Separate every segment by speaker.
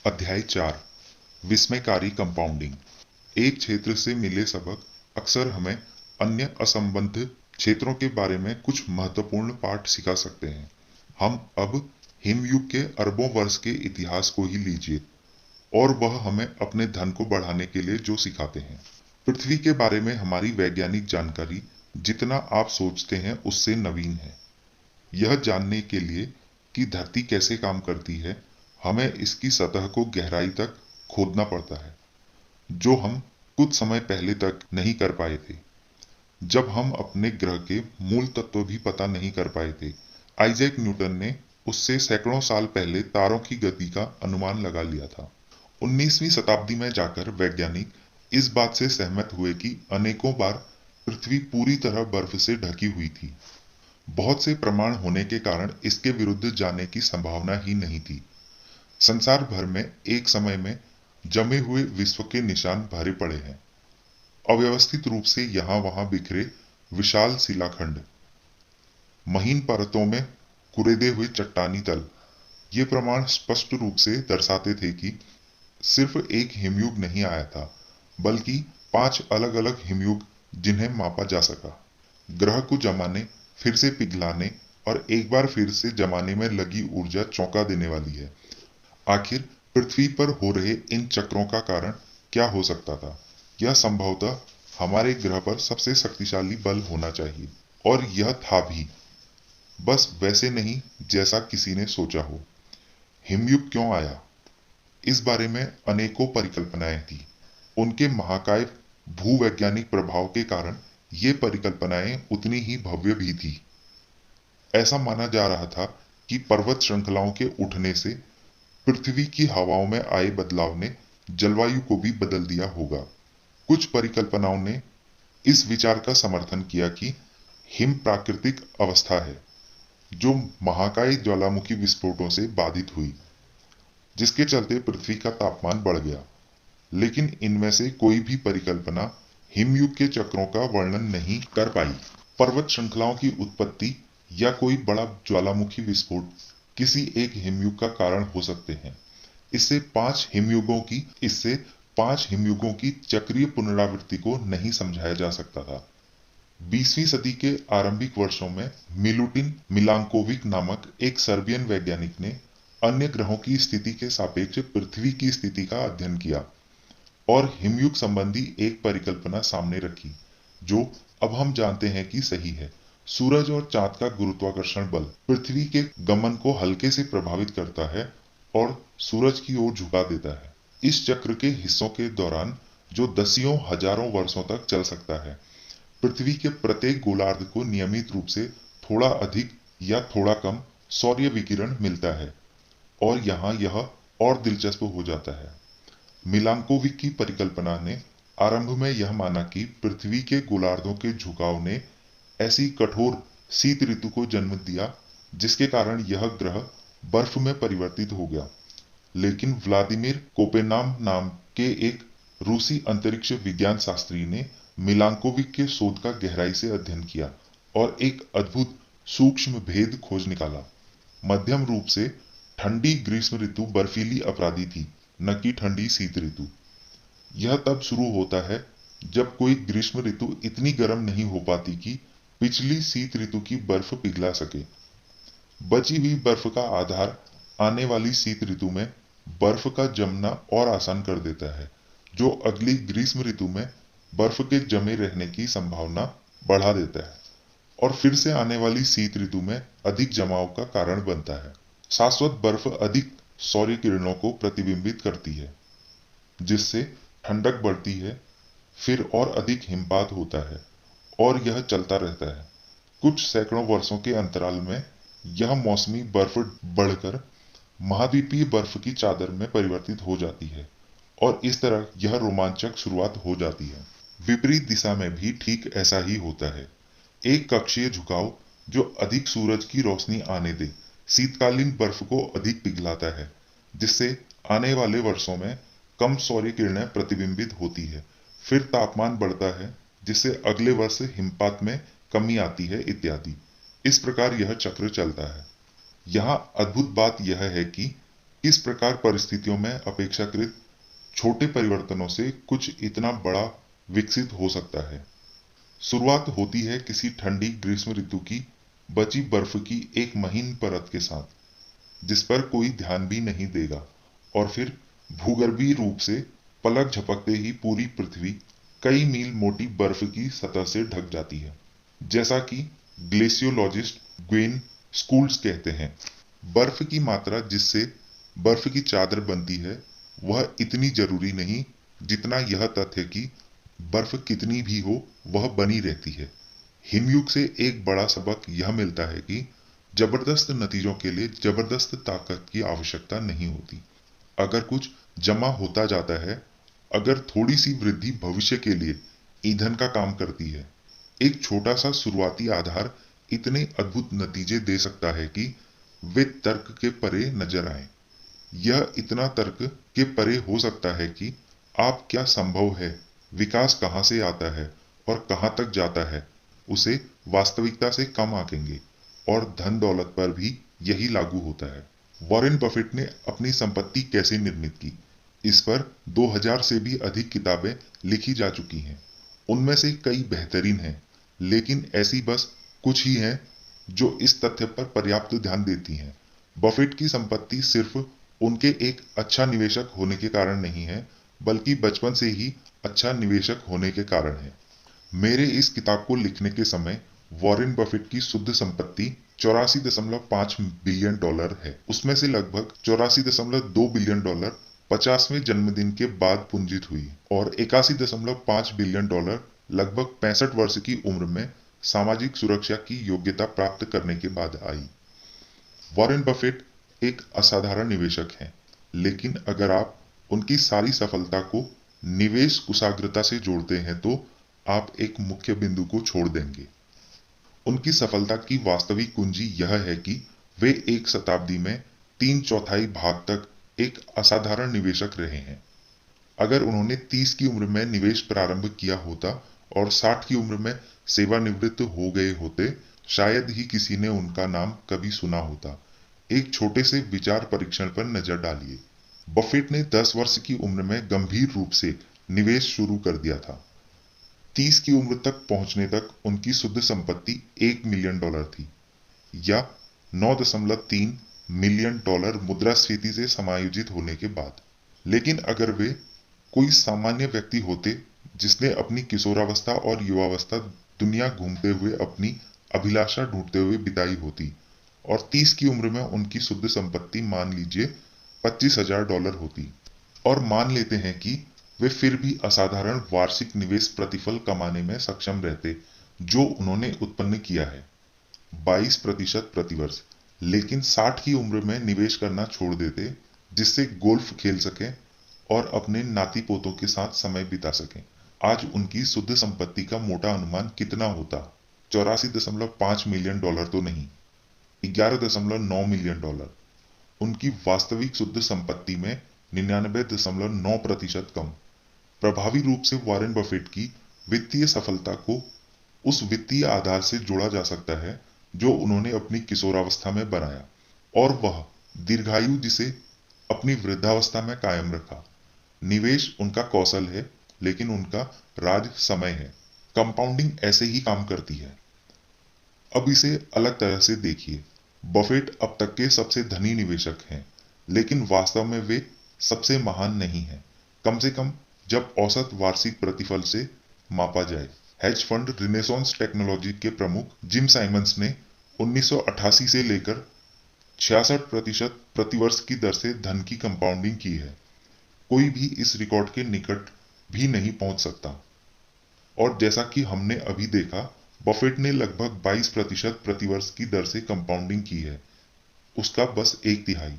Speaker 1: अध्याय 4 विस्मयकारी कंपाउंडिंग। एक क्षेत्र से मिले सबक अक्सर हमें अन्य असंबद्ध क्षेत्रों के बारे में कुछ महत्वपूर्ण पाठ सिखा सकते हैं। हम अब हिमयुग के अरबों वर्ष के इतिहास को ही लीजिए और वह हमें अपने धन को बढ़ाने के लिए जो सिखाते हैं। पृथ्वी के बारे में हमारी वैज्ञानिक जानकारी जितना आप सोचते हैं उससे नवीन है। यह जानने के लिए कि धरती कैसे काम करती है, हमें इसकी सतह को गहराई तक खोदना पड़ता है, जो हम कुछ समय पहले तक नहीं कर पाए थे, जब हम अपने ग्रह के मूल तत्व भी पता नहीं कर पाए थे। आइजैक न्यूटन ने उससे सैकड़ों साल पहले तारों की गति का अनुमान लगा लिया था। 19वीं शताब्दी में जाकर वैज्ञानिक इस बात से सहमत हुए कि अनेकों बार पृथ्वी पूरी तरह बर्फ से ढकी हुई थी। बहुत से प्रमाण होने के कारण इसके विरुद्ध जाने की संभावना ही नहीं थी। संसार भर में एक समय में जमे हुए विश्व के निशान भरे पड़े हैं, अव्यवस्थित रूप से यहां वहां बिखरे विशाल शिलाखंड, महीन परतों में कुरेदे हुए चट्टानी तल। ये प्रमाण स्पष्ट रूप से दर्शाते थे कि सिर्फ एक हिमयुग नहीं आया था, बल्कि 5 अलग अलग हिमयुग जिन्हें मापा जा सका। ग्रह को जमाने, फिर से पिघलाने और एक बार फिर से जमाने में लगी ऊर्जा चौंका देने वाली है। आखिर पृथ्वी पर हो रहे इन चक्रों का कारण क्या हो सकता था? यह संभवतः हमारे ग्रह पर सबसे शक्तिशाली बल होना चाहिए, और यह था भी, बस वैसे नहीं जैसा किसी ने सोचा हो। हिमयुग क्यों आया? इस बारे में अनेकों परिकल्पनाएं थी। उनके महाकाय भूवैज्ञानिक प्रभाव के कारण ये परिकल्पनाएं उतनी ही भव्य भी थी। ऐसा माना जा रहा था कि पर्वत श्रृंखलाओं के उठने से पृथ्वी की हवाओं में आए बदलाव ने जलवायु को भी बदल दिया होगा। कुछ परिकल्पनाओं ने इस विचार का समर्थन किया कि हिम प्राकृतिक अवस्था है, जो महाकाय ज्वालामुखी विस्फोटों से बाधित हुई, जिसके चलते पृथ्वी का तापमान बढ़ गया। लेकिन इनमें से कोई भी परिकल्पना हिमयुग के चक्रों का वर्णन नहीं कर पाई। पर्वत श्रृंखलाओं की उत्पत्ति या कोई बड़ा ज्वालामुखी विस्फोट किसी एक हिमयुग का कारण हो सकते हैं। इससे पांच हिमयुगों की चक्रीय पुनरावृत्ति को नहीं समझाया जा सकता था। 20वीं सदी के आरंभिक वर्षों में मिलुटिन मिलांकोविक नामक एक सर्बियन वैज्ञानिक ने अन्य ग्रहों की स्थिति के सापेक्ष पृथ्वी की स्थिति का अध्ययन किया और हिमयुग संबंधी एक परिकल्पना सामने रखी, जो अब हम जानते हैं कि सही है। सूरज और चांद का गुरुत्वाकर्षण बल पृथ्वी के गमन को हल्के से प्रभावित करता है और सूरज की ओर झुका देता है। इस चक्र के हिस्सों के दौरान, जो दसियों हजारों वर्षों तक चल सकता है, पृथ्वी के प्रत्येक गोलार्ध को नियमित रूप से थोड़ा अधिक या थोड़ा कम सौर्य विकिरण मिलता है, और यहाँ यह और दिलचस्प हो जाता है। मिलांकोविक की परिकल्पना ने आरंभ में यह माना कि पृथ्वी के गोलार्धों के झुकाव ने ऐसी कठोर शीत ऋतु को जन्म दिया जिसके कारण यह ग्रह बर्फ में परिवर्तित हो गया। लेकिन व्लादिमीर कोपेनाम नाम के एक रूसी अंतरिक्ष विज्ञान शास्त्री ने मिलांकोविक के शोध का गहराई से अध्ययन किया और एक अद्भुत सूक्ष्म भेद खोज निकाला। मध्यम रूप से ठंडी ग्रीष्म ऋतु बर्फीली अपराधी थी, न कि ठंडी शीत ऋतु। यह तब शुरू होता है जब कोई ग्रीष्म ऋतु इतनी गर्म नहीं हो पाती कि पिछली शीत ऋतु की बर्फ पिघला सके। बची हुई बर्फ का आधार आने वाली शीत ऋतु में बर्फ का जमना और आसान कर देता है, जो अगली ग्रीष्म ऋतु में बर्फ के जमे रहने की संभावना बढ़ा देता है और फिर से आने वाली शीत ऋतु में अधिक जमाव का कारण बनता है। शाश्वत बर्फ अधिक सौर्य किरणों को प्रतिबिंबित करती है, जिससे ठंडक बढ़ती है, फिर और अधिक हिमपात होता है, और यह चलता रहता है। कुछ सैकड़ों वर्षों के अंतराल में यह मौसमी बर्फ बढ़कर महाद्वीपीय बर्फ की चादर में परिवर्तित हो जाती है, और इस तरह यह रोमांचक शुरुआत हो जाती है। विपरीत दिशा में भी ठीक ऐसा ही होता है। एक कक्षीय झुकाव जो अधिक सूरज की रोशनी आने दे शीतकालीन बर्फ को अधिक पिघलाता है, जिससे आने वाले वर्षों में कम सौर्य किरणें प्रतिबिंबित होती है। फिर तापमान बढ़ता है, जिससे अगले वर्ष हिमपात में कमी आती है, इत्यादि। इस प्रकार यह चक्र चलता है। यहाँ अद्भुत बात यह है कि इस प्रकार परिस्थितियों में अपेक्षाकृत छोटे परिवर्तनों से कुछ इतना बड़ा विकसित हो सकता है। शुरुआत होती है किसी ठंडी ग्रीष्म ऋतु की बची बर्फ की एक महीन परत के साथ, जिस पर कोई ध्यान भी नहीं देगा, और फिर भूगर्भीय रूप से पलक झपकते ही पूरी पृथ्वी कई मील मोटी बर्फ की सतह से ढक जाती है। जैसा कि ग्लेशियोलॉजिस्ट ग्वेन स्कूल्स कहते हैं, बर्फ की मात्रा जिससे बर्फ की चादर बनती है वह इतनी जरूरी नहीं जितना यह तथ्य कि बर्फ कितनी भी हो वह बनी रहती है। हिमयुग से एक बड़ा सबक यह मिलता है कि जबरदस्त नतीजों के लिए जबरदस्त ताकत की आवश्यकता नहीं होती। अगर कुछ जमा होता जाता है, अगर थोड़ी सी वृद्धि भविष्य के लिए ईंधन का काम करती है, एक छोटा सा शुरुआती आधार इतने अद्भुत नतीजे दे सकता है कि वे तर्क के परे नजर आए। यह इतना तर्क के परे हो सकता है कि आप क्या संभव है, विकास कहां से आता है और कहां तक जाता है, उसे वास्तविकता से कम आंकेंगे। और धन दौलत पर भी यही लागू होता है। वॉरेन बफेट ने अपनी संपत्ति कैसे निर्मित की, इस पर 2000 से भी अधिक किताबें लिखी जा चुकी हैं। उनमें से कई बेहतरीन हैं, लेकिन ऐसी बस कुछ ही हैं जो इस तथ्य पर पर्याप्त ध्यान देती हैं। बफेट की संपत्ति सिर्फ उनके एक अच्छा निवेशक होने के कारण नहीं है, बल्कि बचपन से ही अच्छा निवेशक होने के कारण है। मेरे इस किताब को लिखने के समय वॉरेन बफेट की शुद्ध संपत्ति 84.5 बिलियन डॉलर है। उसमें से लगभग 84.2 बिलियन डॉलर 50वें जन्मदिन के बाद पूंजित हुई और 81.5 बिलियन डॉलर लगभग 65 वर्ष की उम्र में सामाजिक सुरक्षा की योग्यता प्राप्त करने के बाद आई। वॉरेन बफेट एक असाधारण निवेशक हैं, लेकिन अगर आप उनकी सारी सफलता को निवेश कुशाग्रता से जोड़ते हैं तो आप एक मुख्य बिंदु को छोड़ देंगे। उनकी सफलता की वास्तविक कुंजी यह है कि वे एक शताब्दी में 3/4 भाग तक एक असाधारण निवेशक रहे हैं। अगर उन्होंने 30 की उम्र में निवेश प्रारंभ किया होता और 60 की उम्र में सेवानिवृत्त हो गए होते, शायद ही किसी ने उनका नाम कभी सुना होता। एक छोटे से विचार परीक्षण पर नजर डालिए। बफेट ने 10 वर्ष की उम्र में गंभीर रूप से निवेश शुरू कर दिया था। 30 की उम्र तक पहुंचने तक उनकी शुद्ध संपत्ति 1 मिलियन डॉलर थी, या 9.3 मिलियन डॉलर मुद्रास्फीति से समायोजित होने के बाद। लेकिन अगर वे कोई सामान्य व्यक्ति होते जिसने अपनी किशोरावस्था और युवावस्था दुनिया घूमते हुए अपनी अभिलाषा ढूंढते हुए बिताई होती और 30 की उम्र में उनकी शुद्ध संपत्ति मान लीजिए 25,000 डॉलर होती, और मान लेते हैं कि वे फिर भी असाधारण वार्षिक निवेश प्रतिफल कमाने में सक्षम रहते जो उन्होंने उत्पन्न किया है, 22% प्रतिवर्ष, लेकिन 60 की उम्र में निवेश करना छोड़ देते जिससे गोल्फ खेल सकें और अपने नाती पोतों के साथ समय बिता सकें, आज उनकी शुद्ध संपत्ति का मोटा अनुमान कितना होता? 84.5 मिलियन डॉलर तो नहीं, 11.9 मिलियन डॉलर। उनकी वास्तविक शुद्ध संपत्ति में 99.9% कम। प्रभावी रूप से वॉरेन बफेट की वित्तीय सफलता को उस वित्तीय आधार से जोड़ा जा सकता है जो उन्होंने अपनी किशोरावस्था में बनाया, और वह दीर्घायु जिसे अपनी वृद्धावस्था में कायम रखा। निवेश उनका कौशल है, लेकिन उनका राज समय है। कंपाउंडिंग ऐसे ही काम करती है। अब इसे अलग तरह से देखिए। बफेट अब तक के सबसे धनी निवेशक हैं, लेकिन वास्तव में वे सबसे महान नहीं हैं, कम से कम जब औसत वार्षिक प्रतिफल से मापा जाए। हेज फंड रिनेसांस टेक्नोलॉजी के प्रमुख जिम साइमंस ने 1988 से लेकर 66% प्रतिवर्ष की दर से धन की कंपाउंडिंग की है। कोई भी इस रिकॉर्ड के निकट भी नहीं पहुंच सकता। और जैसा कि हमने अभी देखा, बफेट ने लगभग 22% प्रतिवर्ष की दर से कंपाउंडिंग की है, उसका बस 1/3।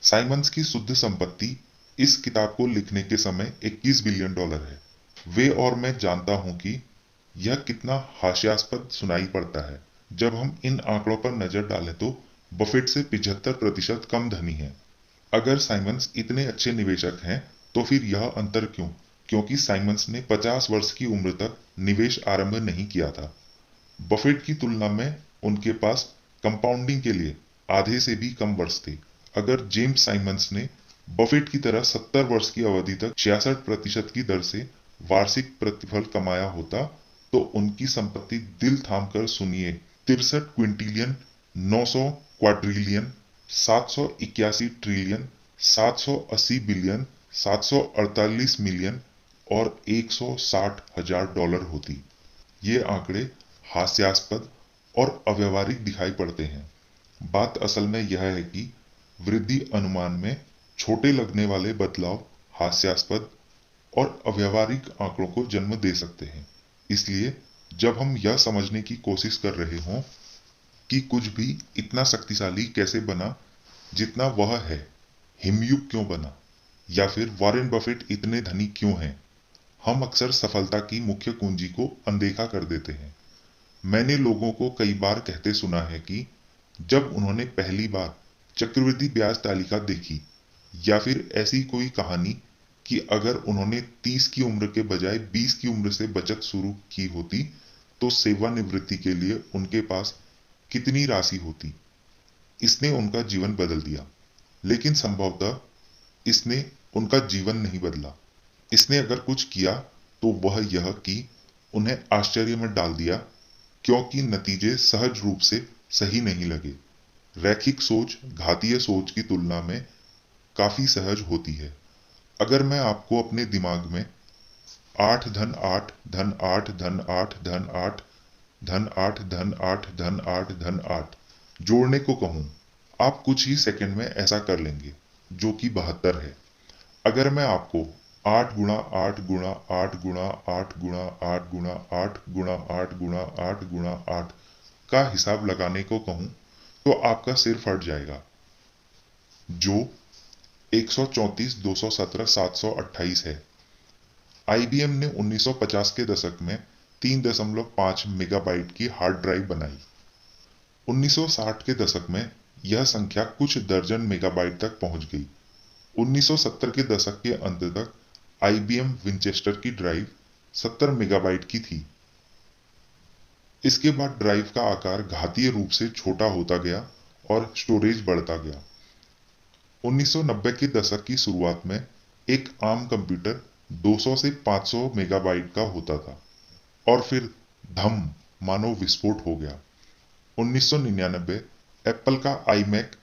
Speaker 1: साइमंस की शुद्ध संपत्ति इस किताब को लिखने के समय 21 बिलियन डॉलर है। वे और मैं जानता हूं कि यह कितना हास्यास्पद सुनाई पड़ता है। जब हम इन आंकड़ों पर नजर डालें तो बफेट से 75% कम धनी है। अगर साइमंस इतने अच्छे निवेशक हैं तो फिर यह अंतर क्यों? क्योंकि साइमंस ने 50 वर्ष की उम्र तक निवेश आरंभ नहीं किया था। बफेट की तुलना में उनके पास कंपाउंडिंग के लिए आधे से भी कम वर्ष थे। अगर जेम्स साइमंस ने बफेट की तरह 70 वर्ष की अवधि तक 66% की दर से वार्षिक प्रतिफल कमाया होता, तो उनकी संपत्ति दिल थाम कर सुनिए 63 Quintillion, 900 quadrillion, 781 trillion, 780 billion, 748 million और 160,000 डॉलर होती। ये आंकड़े हास्यास्पद और अव्यवहारिक दिखाई पड़ते हैं। बात असल में यह है कि वृद्धि अनुमान में छोटे लगने वाले बदलाव हास्यास्पद और अव्यवहारिक आंकड़ों को जन्म दे सकते हैं। इसलिए जब हम यह समझने की कोशिश कर रहे हों कि कुछ भी इतना शक्तिशाली कैसे बना जितना वह है, हिमयुग क्यों बना, या फिर वॉरेन बफेट इतने धनी क्यों हैं, हम अक्सर सफलता की मुख्य कुंजी को अनदेखा कर देते हैं। मैंने लोगों को कई बार कहते सुना है कि जब उन्होंने पहली बार चक्रवृद्धि ब्याज तालिका देखी, या फिर ऐसी कोई कहानी कि अगर उन्होंने 30 की उम्र के बजाय 20 की उम्र से बचत शुरू की होती तो सेवानिवृत्ति के लिए उनके पास कितनी राशि होती, इसने उनका जीवन बदल दिया। लेकिन संभवतः इसने उनका जीवन नहीं बदला। इसने अगर कुछ किया तो वह यह कि उन्हें आश्चर्य में डाल दिया, क्योंकि नतीजे सहज रूप से सही नहीं लगे। रैखिक सोच घातीय सोच की तुलना में काफी सहज होती है। अगर मैं आपको अपने दिमाग में 8 धन 8 धन 8 धन 8 धन 8 धन 8 धन 8 धन 8 धन 8 जोड़ने को कहूं, आप कुछ ही सेकंड में ऐसा कर लेंगे, जो कि 72 है। अगर मैं आपको 8 गुणा 8 गुणा 8 गुणा 8 गुणा 8 गुणा 8 गुणा 8 गुणा 8 गुणा 8 का हिसाब लगाने को कहूं, तो आपका सिर फट जाएगा, जो 134, 217, 728 है। आईबीएम ने 1950 के दशक में 3.5 मेगाबाइट की हार्ड ड्राइव बनाई। 1960 के दशक में यह संख्या कुछ दर्जन मेगाबाइट तक पहुंच गई। 1970 के दशक के अंत तक आईबीएम विंचेस्टर की ड्राइव 70 मेगाबाइट की थी। इसके बाद ड्राइव का आकार घातीय रूप से छोटा होता गया और स्टोरेज बढ़ता गया। 1990 के दशक की शुरुआत में एक आम कंप्यूटर 200 से 500 मेगाबाइट का होता था और फिर धम मानो विस्फोट हो गया। 1999 एप्पल का आईमैक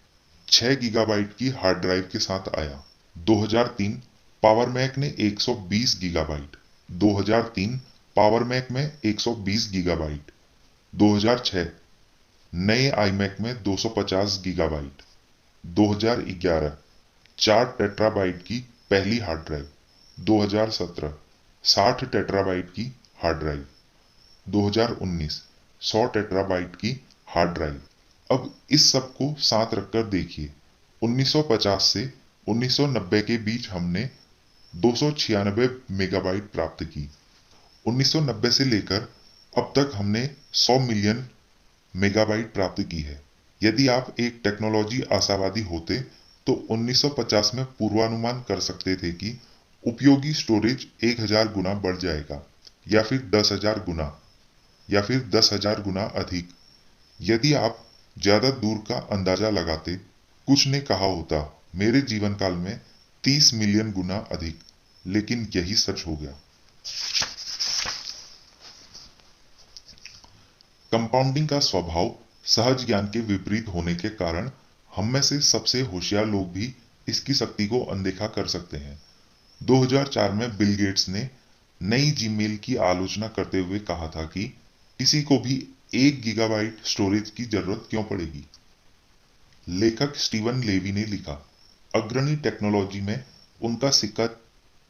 Speaker 1: 6 गीगाबाइट की हार्ड ड्राइव के साथ आया। 2003 पावर मैक ने 120 गीगाबाइट, 2003 पावर मैक में 120 गीगाबाइट, 2006 नए आईमैक में 250 गीगाबाइट, 2011 4 टेट्राबाइट की पहली हार्ड ड्राइव, 2017 60 टेट्राबाइट की हार्ड ड्राइव, 2019 100 टेट्राबाइट की हार्ड ड्राइव। अब इस सब को साथ रखकर देखिए, 1950 से 1990 के बीच हमने 296 मेगाबाइट प्राप्त की। 1990 से लेकर अब तक हमने 100 मिलियन मेगाबाइट प्राप्त की है। यदि आप एक टेक्नोलॉजी आशावादी होते तो 1950 में पूर्वानुमान कर सकते थे कि उपयोगी स्टोरेज 1000 गुना बढ़ जाएगा, या फिर 10,000 गुना, या फिर 10,000 गुना अधिक। यदि आप ज्यादा दूर का अंदाजा लगाते, कुछ ने कहा होता मेरे जीवन काल में 30 मिलियन गुना अधिक, लेकिन यही सच हो गया। कंपाउंडिंग का स्वभाव सहज ज्ञान के विपरीत होने के कारण हम में से सबसे होशियार लोग भी इसकी शक्ति को अनदेखा कर सकते हैं। 2004 में बिल गेट्स ने नई जीमेल की आलोचना करते हुए कहा था कि किसी को भी 1 गीगाबाइट स्टोरेज की जरूरत क्यों पड़ेगी। लेखक स्टीवन लेवी ने लिखा, अग्रणी टेक्नोलॉजी में उनका सिक्का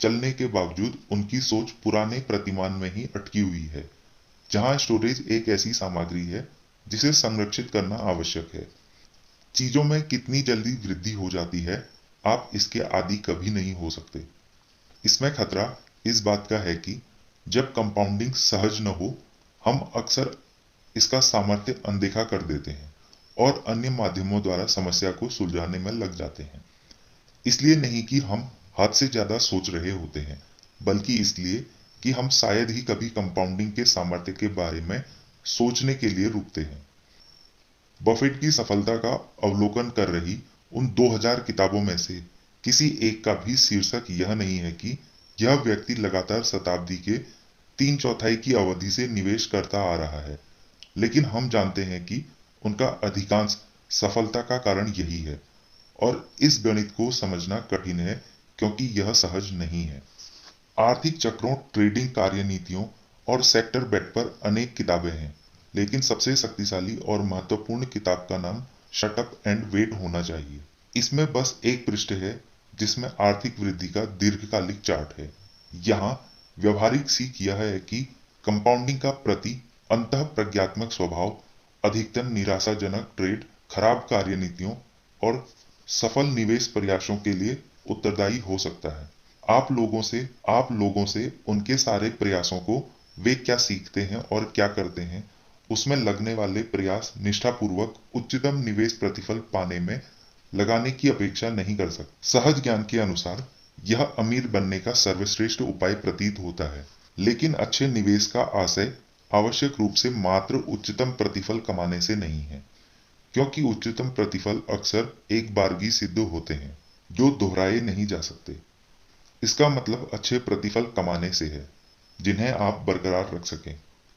Speaker 1: चलने के बावजूद उनकी सोच पुराने प्रतिमान में ही अटकी हुई है, जहां स्टोरेज एक ऐसी सामग्री है जिसे संरक्षित करना आवश्यक है। चीजों में कितनी जल्दी वृद्धि हो जाती है, आप इसके आदी कभी नहीं हो सकते। इसमें खतरा इस बात का है कि जब कंपाउंडिंग सहज न हो, हम अक्सर इसका सामर्थ्य अनदेखा कर देते हैं और अन्य माध्यमों द्वारा समस्या को सुलझाने में लग जाते हैं। इसलिए नहीं कि हम हद से ज्यादा सोच रहे होते हैं, बल्कि इसलिए कि हम शायद ही कभी कंपाउंडिंग के सामर्थ्य के बारे में सोचने के लिए रुकते हैं। बफेट की सफलता का अवलोकन कर रही उन 2000 किताबों में से किसी एक का भी शीर्षक यह नहीं है कि यह व्यक्ति लगातार शताब्दी के 3/4 की अवधि से निवेश करता आ रहा है। लेकिन हम जानते हैं कि उनका अधिकांश सफलता का कारण यही है, और इस गणित को समझना कठिन है क्योंकि यह सहज नहीं है। आर्थिक चक्रों, ट्रेडिंग कार्यनीतियों और सेक्टर बेट पर अनेक किताबें हैं, लेकिन सबसे शक्तिशाली और महत्वपूर्ण किताब का नाम शट अप एंड वेट होना चाहिए। इसमें बस एक पृष्ठ है जिसमें आर्थिक वृद्धि का दीर्घकालिक चार्ट है। यहाँ व्यवहारिक सीख यह है कि कंपाउंडिंग का प्रति अंतः प्रज्ञात्मक स्वभाव अधिकतम निराशाजनक ट्रेड, खराब कार्यनीतियों और सफल निवेश प्रयासों के लिए उत्तरदायी हो सकता है। आप लोगों से उनके सारे प्रयासों को, वे क्या सीखते हैं और क्या करते हैं, उसमें लगने वाले प्रयास निष्ठापूर्वक उच्चतम निवेश प्रतिफल पाने में लगाने की अपेक्षा नहीं कर सकते। सहज ज्ञान के अनुसार यह अमीर बनने का सर्वश्रेष्ठ उपाय प्रतीत होता है, लेकिन अच्छे निवेश का आशय आवश्यक रूप से मात्र उच्चतम प्रतिफल कमाने से नहीं है, क्योंकि उच्चतम प्रतिफल अक्सर एक बारगी सिद्ध होते हैं जो दोहराए नहीं जा सकते। इसका मतलब अच्छे प्रतिफल कमाने से है जिन्हें आप बरकरार रख सकें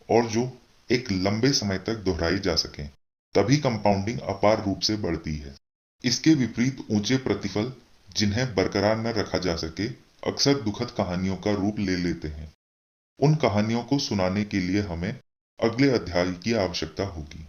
Speaker 1: और जो एक लंबे समय तक दोहराई जा सकें। तभी कंपाउंडिंग अपार रूप से बढ़ती है। इसके विपरीत ऊंचे प्रतिफल जिन्हें बरकरार न रखा जा सके अक्सर दुखद कहानियों का रूप ले लेते हैं। उन कहानियों को सुनाने के लिए हमें अगले अध्याय की आवश्यकता होगी।